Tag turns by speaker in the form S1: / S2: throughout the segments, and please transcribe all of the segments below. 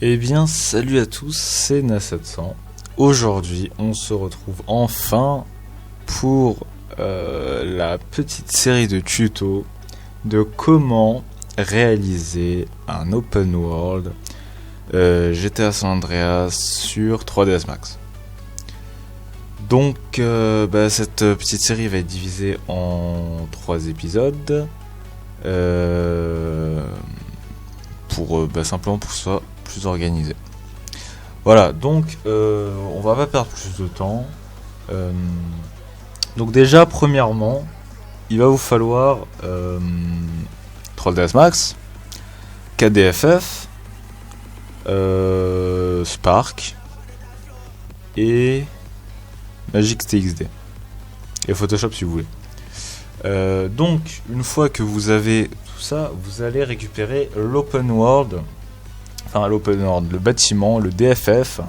S1: Eh bien, salut à tous, c'est Na700. Aujourd'hui, on se retrouve enfin pour la petite série de tutos de comment réaliser un open world GTA San Andreas sur 3ds Max. Donc, cette petite série va être divisée en 3 épisodes simplement pour ça plus organisé. Voilà, donc on va pas perdre plus de temps. Donc déjà, premièrement, il va vous falloir 3ds Max, KDFF, Spark et Magix TXD et Photoshop si vous voulez. Donc une fois que vous avez tout ça, vous allez récupérer l'open world, le bâtiment, le DFF,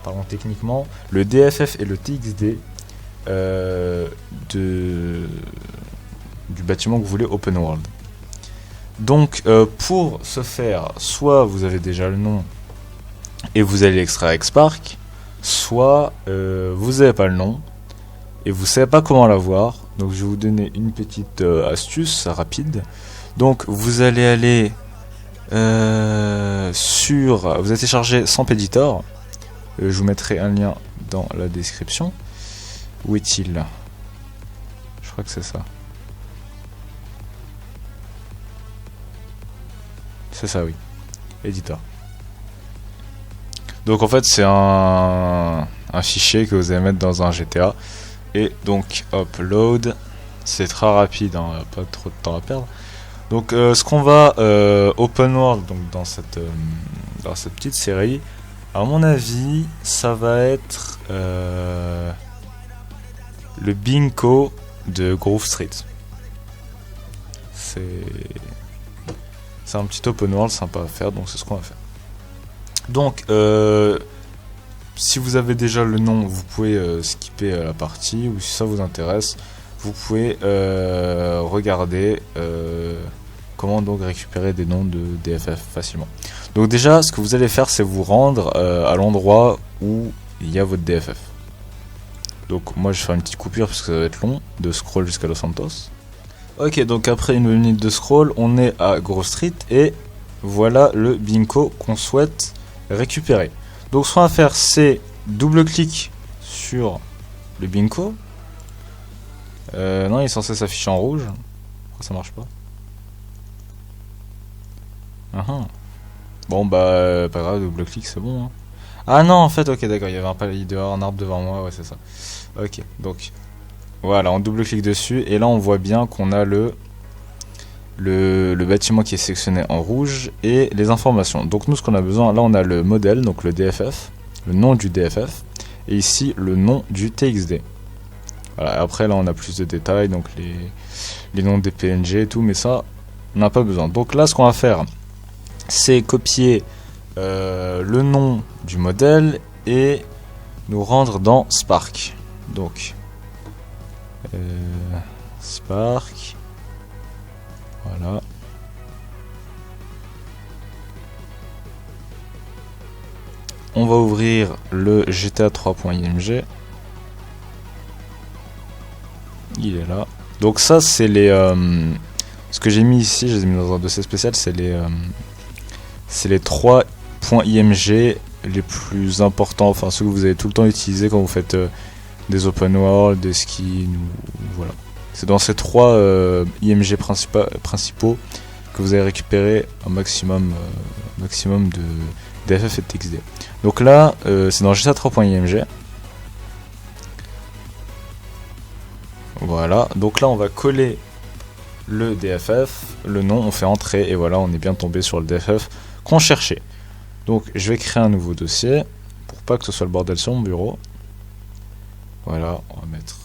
S1: parlons techniquement, le DFF et le TXD du bâtiment que vous voulez open world. Donc pour ce faire, soit vous avez déjà le nom et vous allez l'extraire avec Spark, soit vous n'avez pas le nom et vous savez pas comment l'avoir. Donc je vais vous donner une petite astuce rapide. Donc vous allez aller vous allez télécharger Samp Editor. Je vous mettrai un lien dans la description. Où est-il? Je crois que c'est ça. C'est ça, oui. Editor. Donc en fait c'est un fichier que vous allez mettre dans un GTA. Et donc upload. C'est très rapide, hein, pas trop de temps à perdre. Donc ce qu'on va open world donc dans cette petite série, à mon avis, ça va être le Bingo de Grove Street. C'est un petit open world sympa à faire, donc c'est ce qu'on va faire. Donc si vous avez déjà le nom, vous pouvez skipper la partie, ou si ça vous intéresse, vous pouvez regarder comment donc récupérer des noms de DFF facilement. Donc déjà, ce que vous allez faire, c'est vous rendre à l'endroit où il y a votre DFF. Donc moi, je vais faire une petite coupure parce que ça va être long de scroll jusqu'à Los Santos. Ok, donc après une minute de scroll, on est à Grove Street et voilà le Bingo qu'on souhaite récupérer. Donc ce qu'on va faire, c'est double-clic sur le Bingo. Non, il est censé s'afficher en rouge. Pourquoi ça marche pas? Bon pas grave, double-clic c'est bon, hein. Ah non, en fait, ok, d'accord, il y avait un arbre devant moi, ouais, c'est ça. Ok, donc voilà, on double-clique dessus et là on voit bien qu'on a le bâtiment qui est sélectionné en rouge et les informations. Donc nous, ce qu'on a besoin, là on a le modèle, donc le DFF, le nom du DFF, et ici le nom du TXD. Voilà, après là on a plus de détails, donc les noms des PNG et tout, mais ça on n'a pas besoin. Donc là ce qu'on va faire, c'est copier le nom du modèle et nous rendre dans Spark. Donc Spark, voilà. On va ouvrir le GTA 3.img. Il est là. Donc ça c'est les ce que j'ai mis ici, je les ai mis dans un dossier spécial, c'est les 3.img les plus importants, enfin ceux que vous allez tout le temps utiliser quand vous faites des open world, des skins, voilà. C'est dans ces 3 IMG principaux que vous allez récupérer un maximum de DFF et de TXD. Donc là, c'est dans GTA 3.img. Voilà, donc là on va coller le DFF, le nom, on fait entrer et voilà, on est bien tombé sur le DFF qu'on cherchait. Donc je vais créer un nouveau dossier pour pas que ce soit le bordel sur mon bureau. Voilà, on va mettre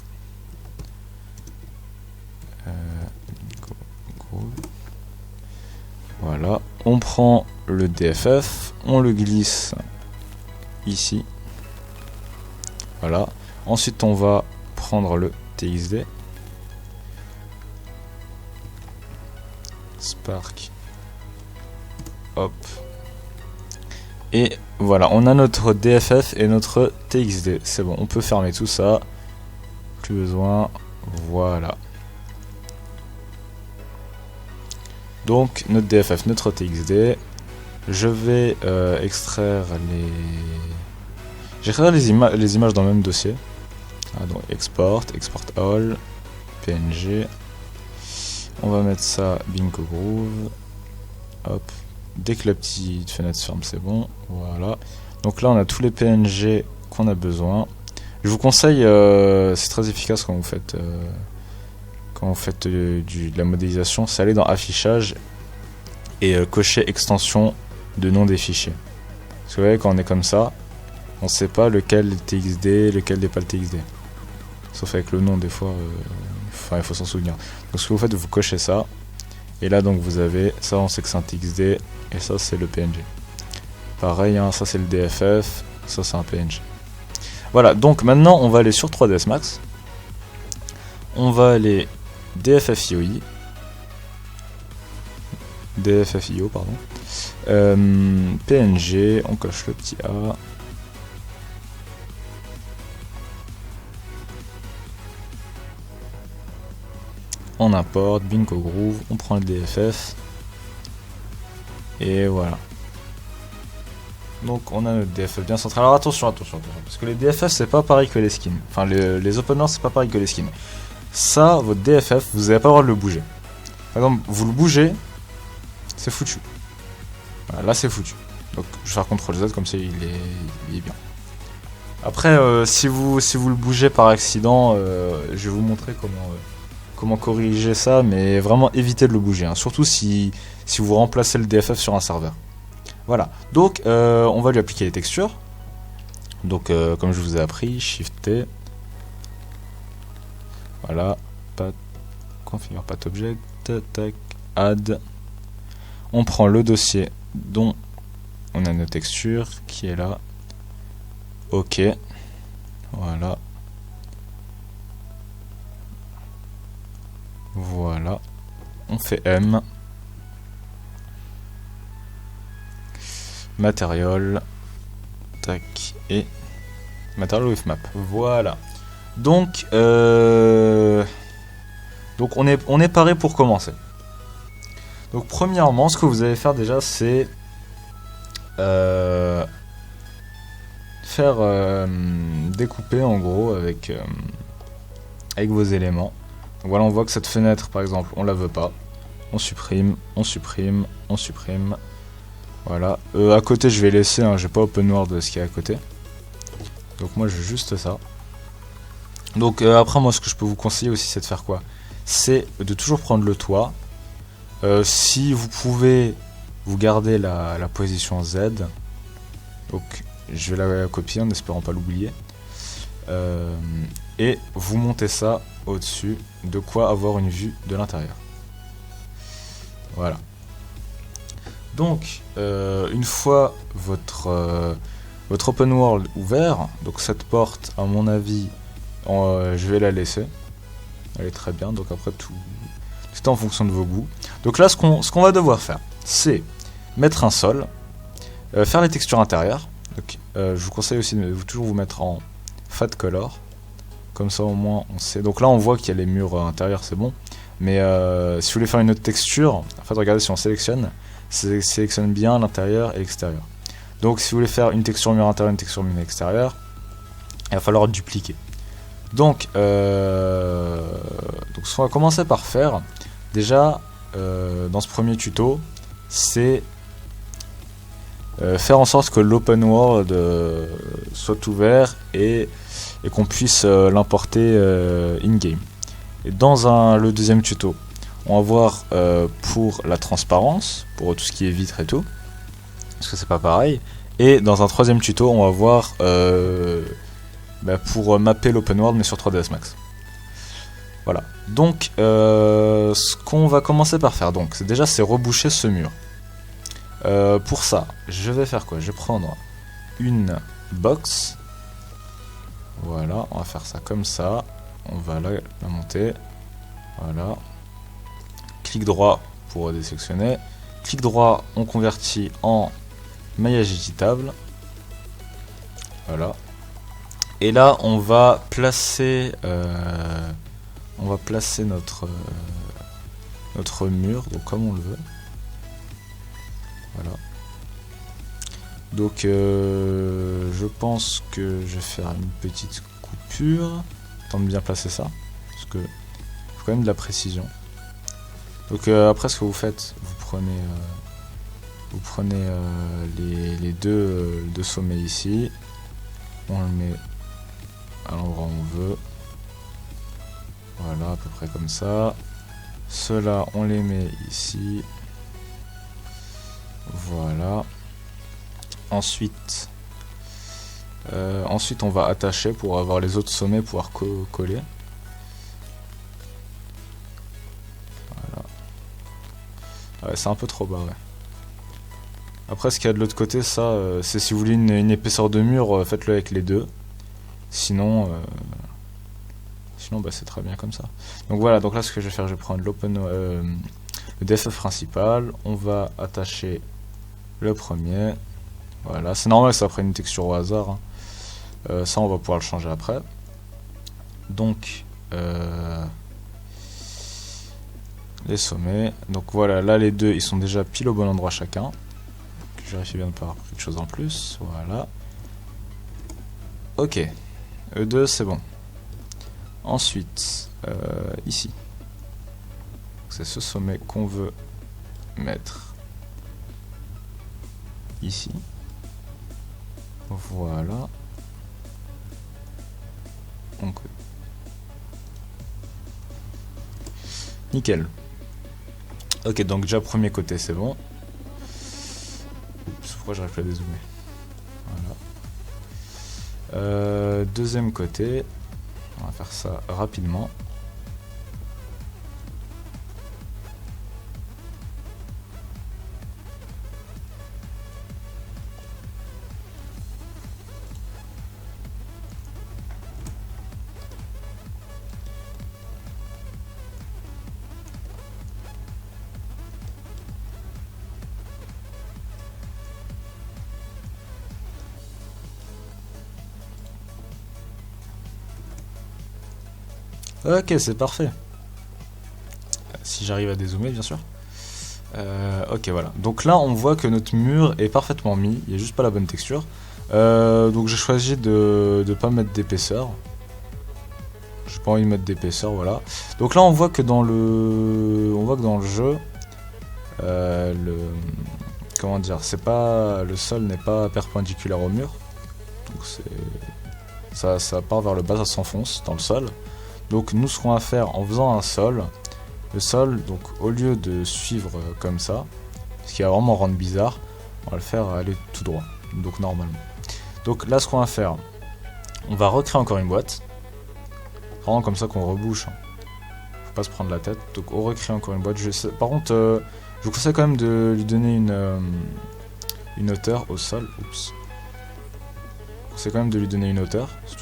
S1: voilà, on prend le DFF, on le glisse ici. Voilà, ensuite on va prendre le TXD, Spark, hop, Et voilà, on a notre DFF et notre TXD. C'est bon, on peut fermer tout ça. Plus besoin. Voilà. Donc, notre DFF, notre TXD. Je vais extraire les... J'extraire les images dans le même dossier. Ah, donc, export all, PNG. On va mettre ça, Bingo Groove. Hop. Dès que la petite fenêtre se ferme, c'est bon. Voilà. Donc là, on a tous les PNG qu'on a besoin. Je vous conseille, c'est très efficace quand vous faites, de la modélisation, c'est aller dans affichage et cocher extension de nom des fichiers. Parce que vous voyez, quand on est comme ça, on ne sait pas lequel est TXD, lequel n'est pas le TXD. Sauf avec le nom, des fois, il faut s'en souvenir. Donc ce que vous faites, vous cochez ça. Et là, donc, vous avez, ça, on sait que c'est un TXD, et ça, c'est le PNG. Pareil, hein, ça, c'est le DFF, ça, c'est un PNG. Voilà, donc maintenant, on va aller sur 3ds Max. On va aller DFFIO, pardon. PNG, on coche le petit A. On importe, Bingo Groove, on prend le DFF. Et voilà. Donc on a notre DFF bien centré. Alors attention, parce que les DFF c'est pas pareil que les skins. Enfin les open world c'est pas pareil que les skins. Ça, votre DFF, vous n'avez pas le droit de le bouger. Par exemple, vous le bougez, c'est foutu. Voilà, là c'est foutu. Donc je vais faire CTRL Z comme ça il est bien. Après si vous le bougez par accident, je vais vous montrer comment corriger ça, mais vraiment évitez de le bouger, hein. Surtout si vous remplacez le DFF sur un serveur. Voilà, donc on va lui appliquer les textures. Donc comme je vous ai appris, Shift T. Voilà, configure path object, tac, add. On prend le dossier dont on a nos textures qui est là. Ok, voilà. Voilà, on fait M. Material, tac, et Material with Map. Voilà. Donc on est paré pour commencer. Donc premièrement, ce que vous allez faire déjà, c'est faire découper en gros avec vos éléments. Donc voilà, on voit que cette fenêtre, par exemple, on la veut pas. On supprime. Voilà. À côté, je vais laisser, hein, j'ai pas open world ce qu'il y a à côté. Donc moi, je veux juste ça. Donc après, moi, ce que je peux vous conseiller aussi, c'est de faire quoi? C'est de toujours prendre le toit. Si vous pouvez, vous gardez la position Z. Donc je vais la copier en espérant pas l'oublier. Et vous montez ça au-dessus, de quoi avoir une vue de l'intérieur. Voilà. Donc, une fois votre open world ouvert, donc cette porte, à mon avis, je vais la laisser. Elle est très bien, donc après tout est en fonction de vos goûts. Donc là, ce qu'on va devoir faire, c'est mettre un sol, faire les textures intérieures. Donc, je vous conseille aussi de toujours vous mettre en fat color. Comme ça au moins on sait. Donc là on voit qu'il y a les murs intérieurs, c'est bon. Mais si vous voulez faire une autre texture, en fait regardez, si on sélectionne bien l'intérieur et l'extérieur. Donc si vous voulez faire une texture mur intérieur, une texture mur extérieur, il va falloir dupliquer. Donc ce qu'on va commencer par faire, déjà dans ce premier tuto, c'est faire en sorte que l'open world soit ouvert et qu'on puisse l'importer in-game. Et dans le deuxième tuto, on va voir pour la transparence, pour tout ce qui est vitre et tout, parce que c'est pas pareil. Et dans un troisième tuto, on va voir pour mapper l'open world mais sur 3ds Max. Voilà. Donc ce qu'on va commencer par faire, donc, c'est reboucher ce mur. Pour ça, je vais faire quoi? Je vais prendre une box. Voilà, on va faire ça comme ça. On va la monter. Voilà. Clic droit pour désélectionner. Clic droit, on convertit en maillage équitable. Voilà. Et là, on va placer notre mur, donc comme on le veut. Voilà. Donc, je pense que je vais faire une petite coupure. Tente de bien placer ça, parce que faut quand même de la précision. Donc, après, ce que vous faites, vous prenez les deux sommets ici. On le met à l'endroit où on veut. Voilà, à peu près comme ça. Ceux-là, on les met ici. Voilà. Ensuite, on va attacher pour avoir les autres sommets, pouvoir coller. Voilà. Ouais, c'est un peu trop bas, ouais. Après, ce qu'il y a de l'autre côté, ça, c'est si vous voulez une épaisseur de mur, faites-le avec les deux. Sinon, bah, c'est très bien comme ça. Donc voilà, donc là, ce que je vais faire, je vais prendre le DFF principal. On va attacher le premier. Voilà, c'est normal que ça prenne une texture au hasard. Hein. Ça, on va pouvoir le changer après. Donc, les sommets. Donc voilà, là, les deux, ils sont déjà pile au bon endroit chacun. Je vérifie bien de ne pas avoir quelque chose en plus. Voilà. Ok. E2, c'est bon. Ensuite, ici. C'est ce sommet qu'on veut mettre ici. Voilà. Donc, nickel. Ok, donc déjà premier côté, c'est bon. Oups, pourquoi j'arrive pas à dézoomer? Voilà. Deuxième côté. On va faire ça rapidement. Ok, c'est parfait. Si j'arrive à dézoomer, bien sûr. Ok, voilà. Donc là, on voit que notre mur est parfaitement mis. Il n'y a juste pas la bonne texture. Donc j'ai choisi de ne pas mettre d'épaisseur. J'ai pas envie de mettre d'épaisseur, voilà. Donc là, on voit que dans le jeu, comment dire, le sol n'est pas perpendiculaire au mur. Donc ça part vers le bas, ça s'enfonce dans le sol. Donc nous, ce qu'on va faire en faisant un sol, le sol, donc au lieu de suivre comme ça, ce qui va vraiment rendre bizarre, on va le faire aller tout droit, donc normalement. Donc là, ce qu'on va faire, on va recréer encore une boîte, vraiment comme ça qu'on rebouche, hein. Faut pas se prendre la tête. Donc on recrée encore une boîte. Par contre, je vous conseille quand même de lui donner une hauteur au sol. Oups. C'est quand même de lui donner une hauteur, c'est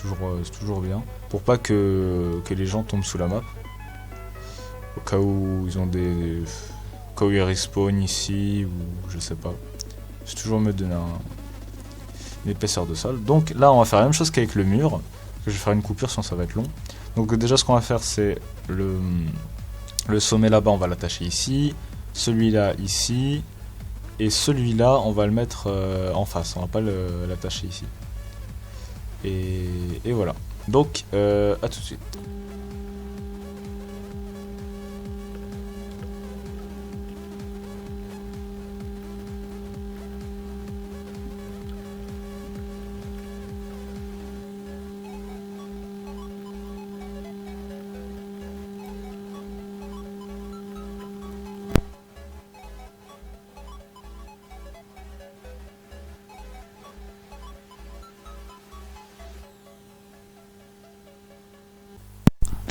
S1: toujours bien, pour pas que les gens tombent sous la map. Au cas où ils ont au cas où ils respawn ici, ou je sais pas. C'est toujours mieux de donner une épaisseur de sol. Donc là, on va faire la même chose qu'avec le mur. Je vais faire une coupure, sinon ça va être long. Donc déjà, ce qu'on va faire, c'est le sommet là-bas, on va l'attacher ici. Celui-là, ici. Et celui-là, on va le mettre en face, on va pas l'attacher ici. Et voilà. Donc, à tout de suite.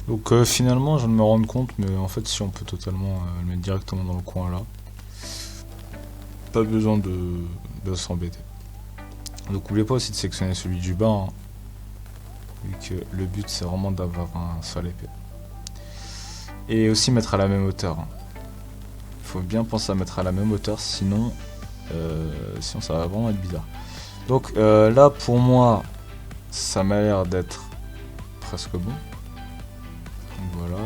S1: Donc finalement, je viens de me rendre compte, mais en fait, si on peut totalement le mettre directement dans le coin là, pas besoin de s'embêter. Donc n'oubliez pas aussi de sélectionner celui du bas, hein, vu que le but c'est vraiment d'avoir un sol épais. Et aussi mettre à la même hauteur. Il faut bien penser à mettre à la même hauteur, sinon sinon ça va vraiment être bizarre. Donc là pour moi ça m'a l'air d'être presque bon. Donc voilà.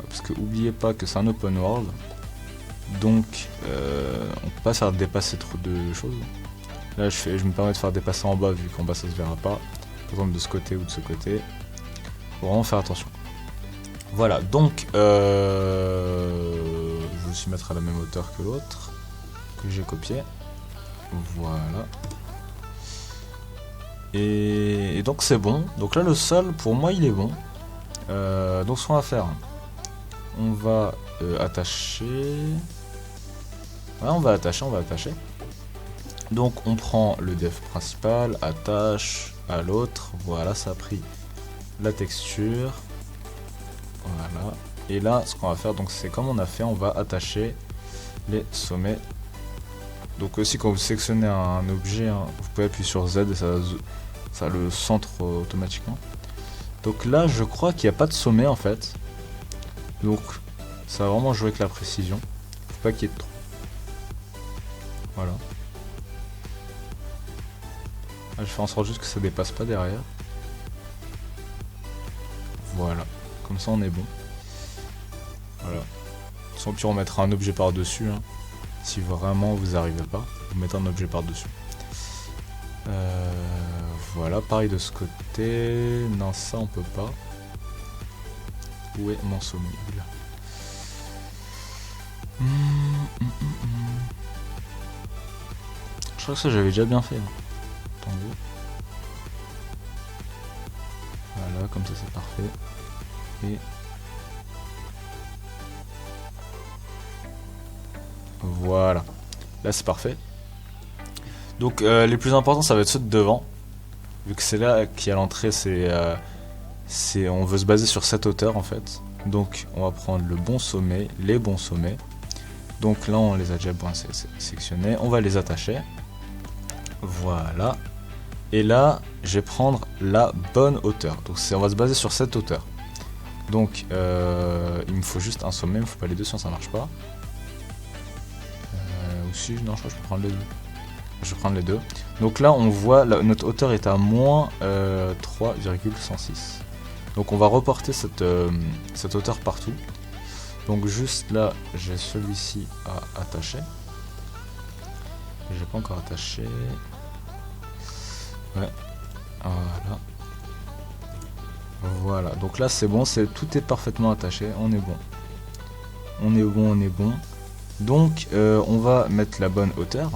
S1: Parce que oubliez pas que c'est un open world. Donc on peut pas faire dépasser trop de choses. Là je me permets de faire dépasser en bas vu qu'en bas ça se verra pas. Par exemple de ce côté ou de ce côté. Faut vraiment faire attention. Voilà, donc je vais aussi mettre à la même hauteur que l'autre que j'ai copié. Voilà. Et donc c'est bon. Donc là le sol pour moi il est bon. Donc ce qu'on va faire, on va attacher. Ouais, on va attacher. Donc on prend le dev principal, attache à l'autre. Voilà, ça a pris la texture. Voilà. Et là, ce qu'on va faire, donc c'est comme on a fait, on va attacher les sommets. Donc aussi, quand vous sélectionnez un objet, hein, vous pouvez appuyer sur Z et ça le centre automatiquement. Donc là, je crois qu'il n'y a pas de sommet en fait. Donc ça va vraiment jouer avec la précision. Faut pas qu'il y ait de trop. Voilà. Là, je fais en sorte juste que ça dépasse pas derrière. Voilà. Comme ça on est bon. Voilà. Sans pire on mettra un objet par dessus. Hein. Si vraiment vous arrivez pas, vous mettez un objet par dessus. Voilà, pareil de ce côté. Non, ça on peut pas. Où est mon sommet? Là. Je crois que ça j'avais déjà bien fait. Hein. Attendez. Voilà, comme ça c'est parfait. Et voilà, là c'est parfait. Donc les plus importants ça va être ceux de devant. Vu que c'est là qui à l'entrée, on veut se baser sur cette hauteur en fait. Donc on va prendre le bon sommet, les bons sommets. Donc là on les a déjà bien sélectionnés, on va les attacher. Voilà. Et là je vais prendre la bonne hauteur. Donc on va se baser sur cette hauteur. Donc il me faut juste un sommet, il me faut pas les deux sinon ça marche pas. Aussi, non je crois que je peux prendre les deux. Je vais prendre les deux. Donc là on voit notre hauteur est à moins 3,106. Donc on va reporter cette hauteur partout. Donc juste là j'ai celui-ci à attacher. J'ai pas encore attaché. Ouais. Voilà. Voilà. Donc là c'est bon, tout est parfaitement attaché. On est bon. On est bon. Donc on va mettre la bonne hauteur.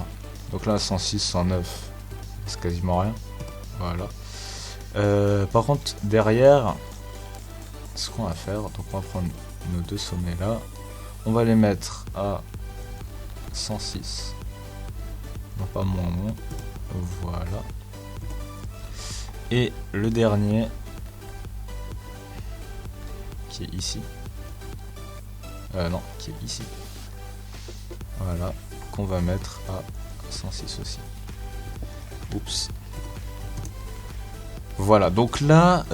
S1: Donc là 106, 109, c'est quasiment rien. Voilà. Par contre derrière, ce qu'on va faire, donc on va prendre nos deux sommets là, on va les mettre à 106, non pas moins, voilà. Et le dernier qui est ici, non, qui est ici, voilà, qu'on va mettre à 106 aussi. Oups. Voilà, donc là,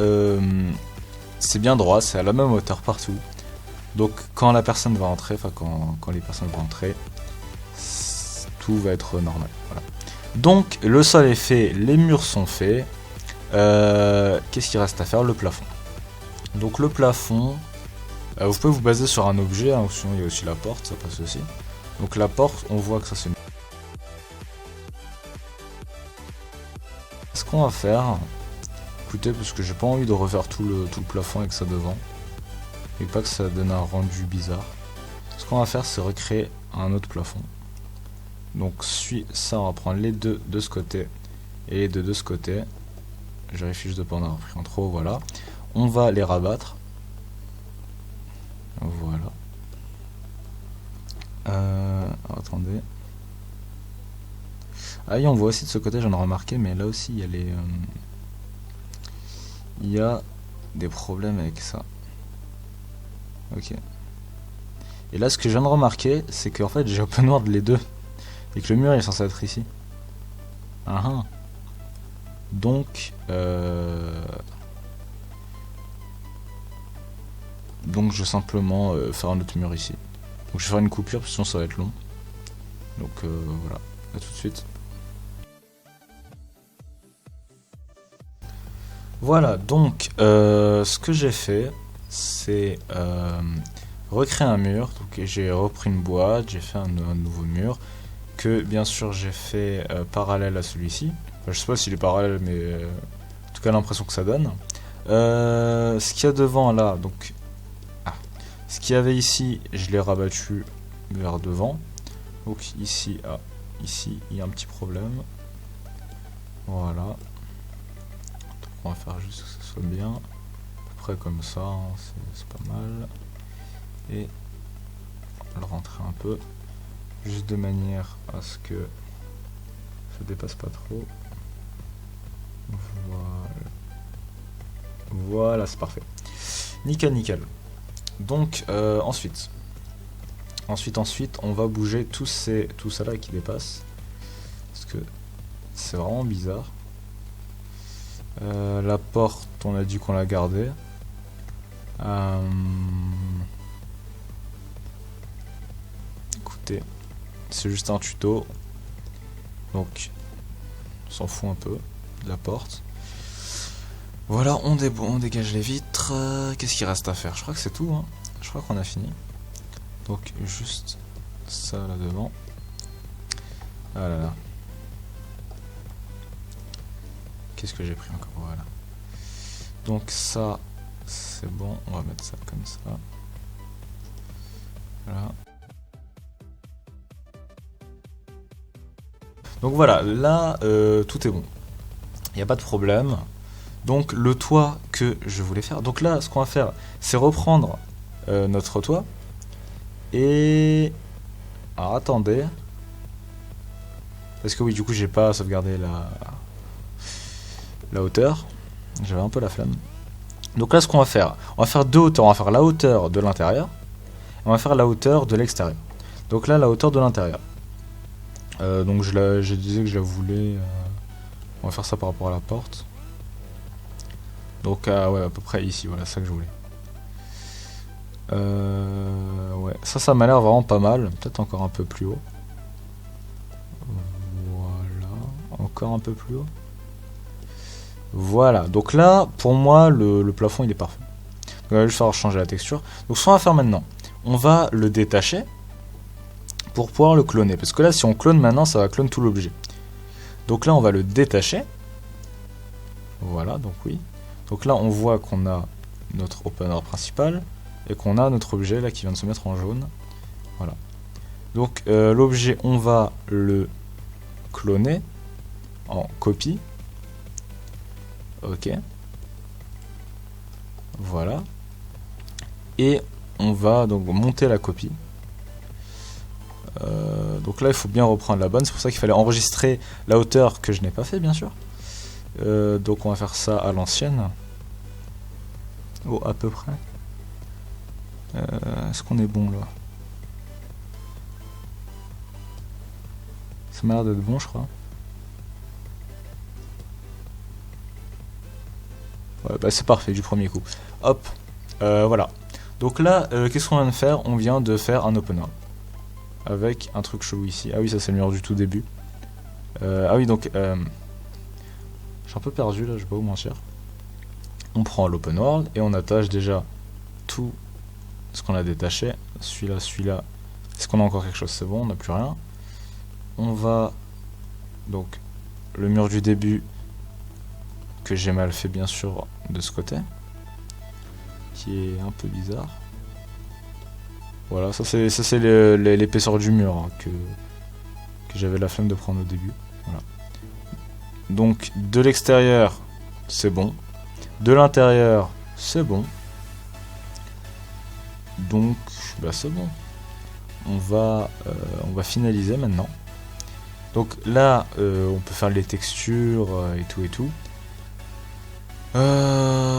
S1: c'est bien droit, c'est à la même hauteur partout. Donc quand la personne va entrer, enfin quand les personnes vont entrer, tout va être normal. Voilà. Donc le sol est fait, les murs sont faits. Qu'est-ce qu'il reste à faire? Le plafond. Donc le plafond, vous pouvez vous baser sur un objet, hein, sinon il y a aussi la porte, ça passe aussi. Donc la porte, on voit que ça c'est... Ce qu'on va faire, écoutez, parce que j'ai pas envie de refaire tout le plafond avec ça devant, et pas que ça donne un rendu bizarre. Ce qu'on va faire, c'est recréer un autre plafond. Donc ça, on va prendre les deux de ce côté et les deux de ce côté. Je vérifie juste de pas en avoir pris en trop, voilà. On va les rabattre. Voilà. Attendez. Ah oui, on voit aussi de ce côté, j'en ai remarqué, mais là aussi il y a il y a des problèmes avec ça. Ok. Et là ce que je viens de remarquer, c'est qu'en fait j'ai open world les deux. Et que le mur est censé être ici. Donc je vais simplement faire un autre mur ici. Donc je vais faire une coupure, parce que sinon ça va être long. Donc voilà, à tout de suite. Voilà, donc ce que j'ai fait, c'est recréer un mur. Donc j'ai repris une boîte, j'ai fait un nouveau mur que bien sûr j'ai fait parallèle à celui-ci. Enfin, je sais pas s'il est parallèle, mais en tout cas l'impression que ça donne. Ce qu'il y a devant là, donc ce qu'il y avait ici, je l'ai rabattu vers devant. Donc ici, ici il y a un petit problème. Voilà. Donc, on va faire juste que ce soit bien. À peu près comme ça, hein, c'est pas mal. Et on va le rentrer un peu. Juste de manière à ce que ça dépasse pas trop. Voilà. Voilà, c'est parfait. Nickel, nickel. Donc ensuite, on va bouger tout ça là qui dépasse. Parce que c'est vraiment bizarre. La porte, on a dit qu'on la gardait. Écoutez, c'est juste un tuto. Donc, on s'en fout un peu de la porte. Voilà, on dégage les vitres. Qu'est-ce qu'il reste à faire? Je crois que c'est tout. Hein. Je crois qu'on a fini. Donc, juste ça là devant. Ah là là. Qu'est-ce que j'ai pris encore? Voilà. Donc ça, c'est bon. On va mettre ça comme ça. Voilà. Donc voilà, là, tout est bon. Il n'y a pas de problème. Donc le toit que je voulais faire. Donc là, ce qu'on va faire, c'est reprendre notre toit. Et... Alors attendez. Parce que oui, du coup, j'ai pas sauvegardé la hauteur. J'avais un peu la flemme. Donc là, ce qu'on va faire, on va faire deux hauteurs. On va faire la hauteur de l'intérieur. On va faire la hauteur de l'extérieur. Donc là, la hauteur de l'intérieur. Donc je disais que je la voulais. On va faire ça par rapport à la porte. Donc ouais, à peu près ici, voilà, ça que je voulais. Ouais, ça m'a l'air vraiment pas mal. Peut-être encore un peu plus haut. Voilà, encore un peu plus haut. Voilà, donc là, pour moi, le plafond il est parfait. Donc, on va juste falloir changer la texture. Donc ce qu'on va faire maintenant, on va le détacher pour pouvoir le cloner. Parce que là, si on clone maintenant, ça va clone tout l'objet. Donc là, on va le détacher. Voilà, donc oui. Donc là, on voit qu'on a notre opener principal et qu'on a notre objet là qui vient de se mettre en jaune. Voilà. Donc l'objet, on va le cloner en copie. Ok. Voilà. Et on va donc monter la copie. Donc là, il faut bien reprendre la bonne. C'est pour ça qu'il fallait enregistrer la hauteur que je n'ai pas fait, bien sûr. Donc on va faire ça à l'ancienne. Oh, à peu près. Est-ce qu'on est bon là? Ça m'a l'air d'être bon, je crois. Ouais, bah c'est parfait du premier coup. Hop, voilà. Donc là, qu'est-ce qu'on vient de faire? On vient de faire un opener. Avec un truc chelou ici. Ah oui, ça c'est le mur du tout début. Ah oui, donc... je suis un peu perdu là, je vais pas vous mentir. On prend l'open world et on attache déjà tout ce qu'on a détaché. Celui-là, celui-là. Est-ce qu'on a encore quelque chose? C'est bon, on n'a plus rien. On va... Donc, le mur du début, que j'ai mal fait bien sûr de ce côté. Qui est un peu bizarre. Voilà, ça c'est l'épaisseur du mur hein, que j'avais la flemme de prendre au début. Voilà. Donc de l'extérieur c'est bon, de l'intérieur c'est bon. Donc bah c'est bon. On va finaliser maintenant. Donc là on peut faire les textures et tout et tout.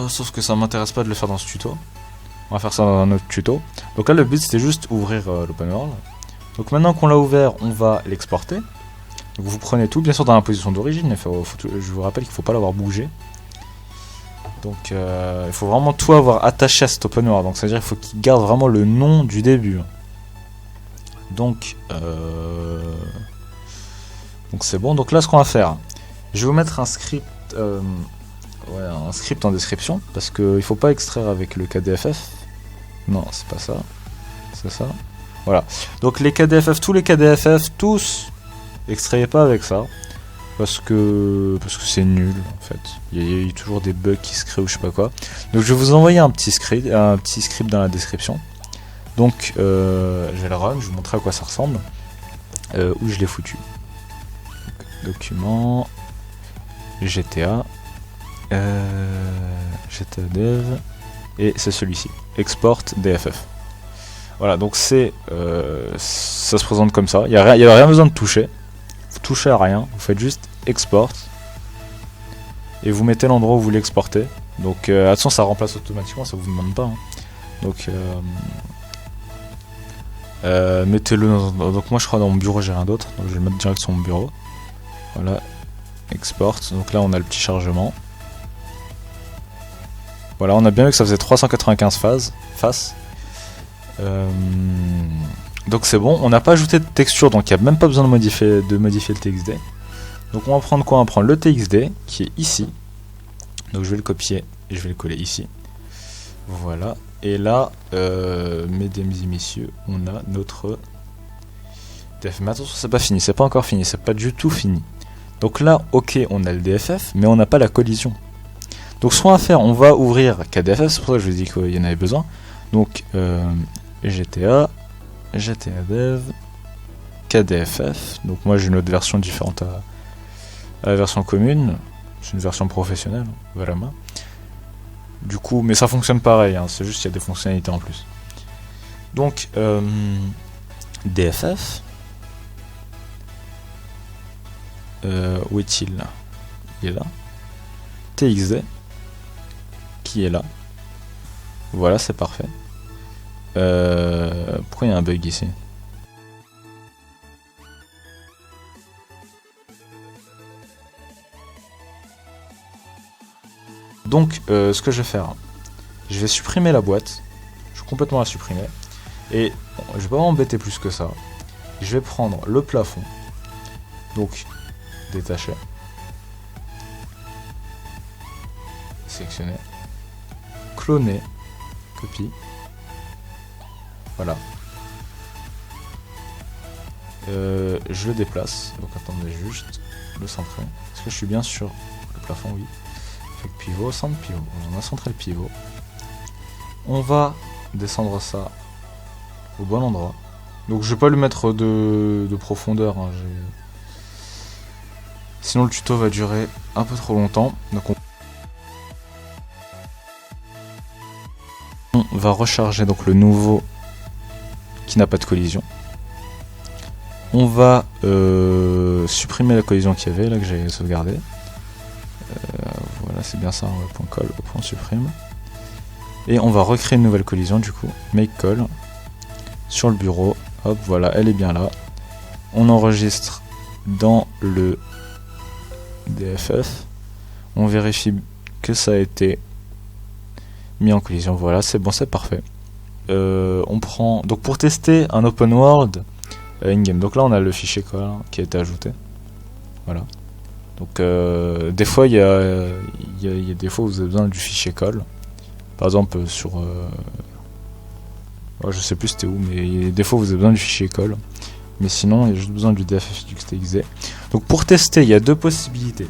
S1: Sauf que ça m'intéresse pas de le faire dans ce tuto. On va faire ça dans un autre tuto. Donc là le but c'était juste ouvrir l'open world. Donc maintenant qu'on l'a ouvert, on va l'exporter. Donc vous prenez tout, bien sûr dans la position d'origine. Je vous rappelle qu'il ne faut pas l'avoir bougé. Donc il faut vraiment tout avoir attaché à cet open world. Donc ça veut dire qu'il faut qu'il garde vraiment le nom du début. Donc c'est bon. Donc là, ce qu'on va faire, je vais vous mettre un script, un script en description, parce qu'il faut pas extraire avec le KDFF. Non, c'est pas ça. C'est ça. Voilà. Donc les KDFF, tous les KDFF, tous, extrayez pas avec ça. Parce que c'est nul en fait. Il y a toujours des bugs qui se créent ou je sais pas quoi. Donc je vais vous envoyer un petit script dans la description. Donc je vais le run, je vais vous montrer à quoi ça ressemble. Où je l'ai foutu. Donc, document GTA GTA Dev et c'est celui-ci. Export DFF. Voilà, donc ça se présente comme ça. Il n'y a rien besoin de toucher. Vous touchez à rien, vous faites juste export et vous mettez l'endroit où vous voulez exporter. Donc attention, ça remplace automatiquement, ça vous demande pas. Hein. Donc mettez-le donc moi je crois dans mon bureau j'ai rien d'autre, donc je vais le mettre direct sur mon bureau. Voilà, export. Donc là on a le petit chargement. Voilà, on a bien vu que ça faisait 395 faces. Donc c'est bon, on n'a pas ajouté de texture, donc il n'y a même pas besoin de modifier le TXD. Donc on va prendre quoi? On va prendre le TXD qui est ici. Donc je vais le copier et je vais le coller ici. Voilà. Et là, mesdames et messieurs, on a notre DFF. Mais attention, c'est pas fini, c'est pas encore fini, c'est pas du tout fini. Donc là, ok, on a le DFF, mais on n'a pas la collision. Donc ce qu'on va faire, on va ouvrir KDFF, c'est pour ça que je vous ai dit qu'il y en avait besoin. Donc GTA Dev, KDFF. Donc moi j'ai une autre version différente à la version commune. C'est une version professionnelle, vraiment. Du coup, mais ça fonctionne pareil, hein, c'est juste qu'il y a des fonctionnalités en plus. Donc DFF. Où est-il là? Il est là. TXD qui est là. Voilà, c'est parfait. Pourquoi il y a un bug ici? Donc ce que je vais faire, je vais supprimer la boîte. Je vais complètement la supprimer. Et bon, je vais pas m'embêter plus que ça. Je vais prendre le plafond. Donc détacher. Sélectionner. Cloner. Copie. Voilà. Je le déplace. Donc attendez juste le centrer. Est-ce que je suis bien sur le plafond? Oui. Effect pivot, centre pivot. On a centré le pivot. On va descendre ça au bon endroit. Donc je vais pas lui mettre de profondeur. Hein, sinon le tuto va durer un peu trop longtemps. Donc on va recharger donc le nouveau qui n'a pas de collision. On va supprimer la collision qu'il y avait là que j'ai sauvegardé. Voilà, c'est bien ça, point call, point supprime. Et on va recréer une nouvelle collision du coup. Make call sur le bureau. Hop, voilà, elle est bien là. On enregistre dans le DFF. On vérifie que ça a été mis en collision. Voilà, c'est bon, c'est parfait. On prend donc pour tester un open world in-game. Donc là, on a le fichier call hein, qui a été ajouté. Voilà. Donc des fois, il y a des fois où vous avez besoin du fichier call. Par exemple sur je sais plus c'était où, mais des fois vous avez besoin du fichier call. Mais sinon, il y a juste besoin du DFF du TXD. Donc pour tester, il y a deux possibilités.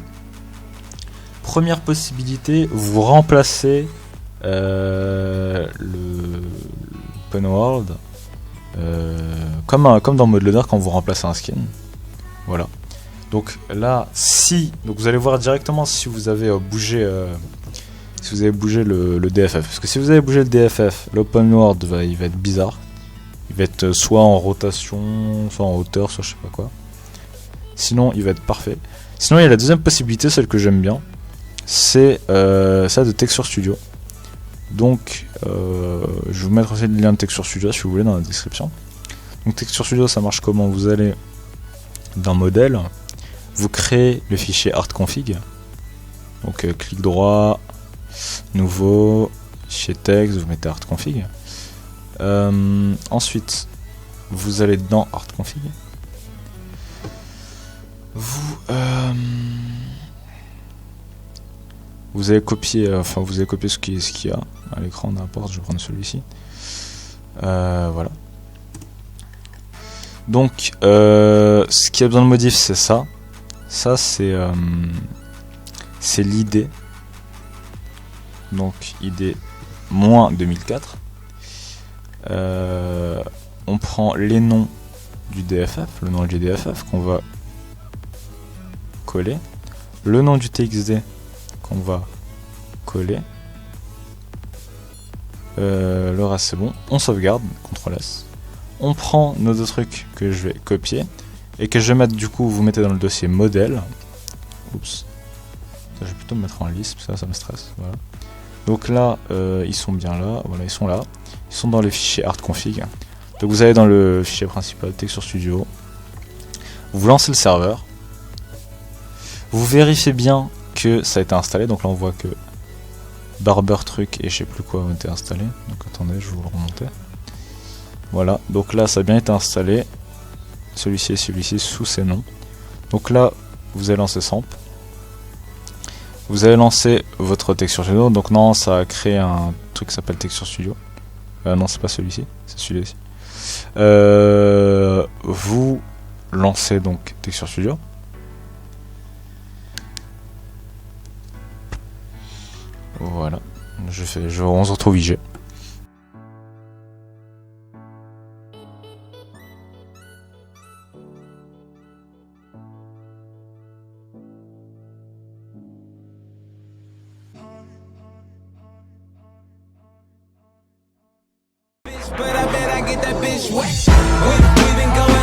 S1: Première possibilité, vous remplacez le open world comme dans ModeLoader quand vous remplacez un skin. Voilà. Donc là, donc vous allez voir directement si vous avez bougé le DFF. Parce que si vous avez bougé le DFF, l'open world il va être bizarre. Il va être soit en rotation, soit en hauteur, soit je sais pas quoi. Sinon, il va être parfait. Sinon, il y a la deuxième possibilité, celle que j'aime bien. C'est ça de Texture Studio. Donc, je vais vous mettre aussi le lien de Texture Studio si vous voulez dans la description. Donc, Texture Studio, ça marche comment? Vous allez dans Modèle, vous créez le fichier artconfig. Donc, clic droit, nouveau, fichier texte, vous mettez artconfig. Ensuite, vous allez dans Art Config. Vous avez copié, vous avez copié ce qu'il y a à l'écran, n'importe, je vais prendre celui-ci. Voilà. Donc, ce qui a besoin de modif, c'est ça. Ça, c'est l'ID. Donc, ID moins 2004. On prend les noms du DFF, le nom du DFF qu'on va coller. Le nom du TXT qu'on va coller. Le reste, c'est bon. On sauvegarde, CTRL S. On prend nos deux trucs que je vais copier et que je vais mettre, du coup, vous mettez dans le dossier modèle. Oups. Je vais plutôt me mettre en liste, ça me stresse. Voilà. Donc là, ils sont bien là. Voilà, ils sont là. Ils sont dans les fichiers artconfig. Donc vous allez dans le fichier principal Texture Studio. Vous lancez le serveur. Vous vérifiez bien que ça a été installé. Donc là, on voit que Barber Truc et je sais plus quoi ont été installés. Donc attendez, je vais vous le remonter. Voilà, donc là ça a bien été installé. Celui-ci et celui-ci sous ces noms. Donc là, vous allez lancer SAMP. Vous allez lancer votre Texture Studio. Donc non, ça a créé un truc qui s'appelle Texture Studio. Non, c'est pas celui-ci, c'est celui-ci. Vous lancez donc Texture Studio. Voilà, on se retrouve IG.
S2: But I bet I get that bitch wet. We been going